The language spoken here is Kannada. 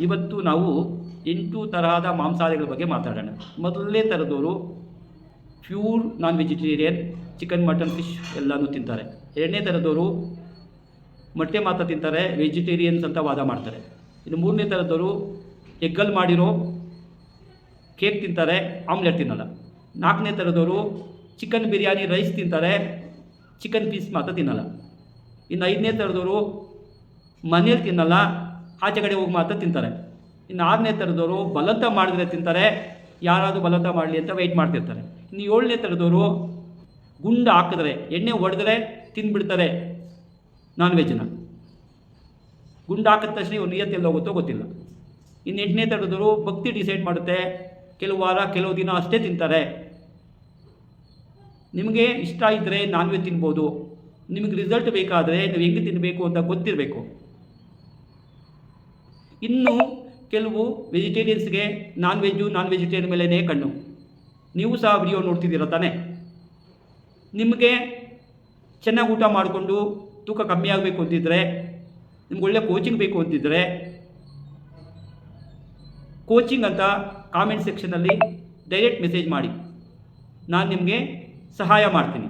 ಇವತ್ತು ನಾವು 8 ತರಹದ ಮಾಂಸಾಹಾರಿಗಳ ಬಗ್ಗೆ ಮಾತಾಡೋಣ. ಮೊದಲನೇ ಥರದವರು pure non vegetarian, chicken, mutton, fish ಎಲ್ಲನೂ ತಿಂತಾರೆ. ಎರಡನೇ ಥರದವರು ಮೊಟ್ಟೆ ಮಾತ್ರ ತಿಂತಾರೆ, ವೆಜಿಟೇರಿಯನ್ಸ್ ಅಂತ ವಾದ ಮಾಡ್ತಾರೆ. ಇನ್ನು ಮೂರನೇ ಥರದವರು ಎಗ್ಗಲ್ಲಿ ಮಾಡಿರೋ ಕೇಕ್ ತಿಂತಾರೆ, ಆಮ್ಲೆಟ್ ತಿನ್ನಲ್ಲ. ನಾಲ್ಕನೇ ಥರದವರು ಚಿಕನ್ ಬಿರಿಯಾನಿ ರೈಸ್ ತಿಂತಾರೆ, ಚಿಕನ್ ಪೀಸ್ ಮಾತ್ರ ತಿನ್ನಲ್ಲ. ಇನ್ನು ಐದನೇ ಥರದವರು ಮನೇಲಿ ತಿನ್ನಲ್ಲ, ಆಚೆ ಕಡೆ ಹೋಗಿ ಮಾತ್ರ ತಿಂತಾರೆ. ಇನ್ನು ಆರನೇ ಥರದವರು ಬಲವಂತ ಮಾಡಿದ್ರೆ ತಿಂತಾರೆ, ಯಾರಾದರೂ ಬಲವಂತ ಮಾಡಲಿ ಅಂತ ವೆಯ್ಟ್ ಮಾಡ್ತಿರ್ತಾರೆ. ಇನ್ನು ಏಳನೇ ಥರದವರು ಗುಂಡು ಹಾಕಿದ್ರೆ, ಎಣ್ಣೆ ಹೊಡೆದ್ರೆ ತಿಂದುಬಿಡ್ತಾರೆ ನಾನ್ ವೆಜ್ನ. ಗುಂಡು ಹಾಕಿದ ತಕ್ಷಣ ಇವ್ರು ನಿಯತ್ತೆಲ್ಲಿ ಹೋಗುತ್ತೋ ಗೊತ್ತಿಲ್ಲ. ಇನ್ನು 8ನೇ ಥರದವರು ಭಕ್ತಿ ಡಿಸೈಡ್ ಮಾಡುತ್ತೆ, ಕೆಲವು ವಾರ ಕೆಲವು ದಿನ ಅಷ್ಟೇ ತಿಂತಾರೆ. ನಿಮಗೆ ಇಷ್ಟ ಇದ್ದರೆ ನಾನ್ ವೆಜ್ ತಿನ್ಬೋದು, ನಿಮಗೆ ರಿಸಲ್ಟ್ ಬೇಕಾದರೆ ನೀವು ಹೆಂಗೆ ತಿನ್ನಬೇಕು ಅಂತ ಗೊತ್ತಿರಬೇಕು. ಇನ್ನು ಕೆಲವು ವೆಜಿಟೇರಿಯನ್ಸ್ಗೆ ನಾನ್ ವೆಜಿಟೇರಿಯನ್ ಮೇಲೇ ಕಣ್ಣು. ನೀವು ಸಹ ವಿಡಿಯೋ ನೋಡ್ತಿದ್ದೀರ ತಾನೆ? ನಿಮಗೆ ಚೆನ್ನಾಗಿ ಊಟ ಮಾಡಿಕೊಂಡು ತೂಕ ಕಮ್ಮಿ ಆಗಬೇಕು ಅಂತಿದ್ದರೆ, ನಿಮ್ಗೆ ಒಳ್ಳೆ ಕೋಚಿಂಗ್ ಬೇಕು ಅಂತಿದ್ದರೆ, ಕೋಚಿಂಗ್ ಅಂತ ಕಾಮೆಂಟ್ ಸೆಕ್ಷನಲ್ಲಿ ಡೈರೆಕ್ಟ್ ಮೆಸೇಜ್ ಮಾಡಿ, ನಾನು ನಿಮಗೆ ಸಹಾಯ ಮಾಡ್ತೀನಿ.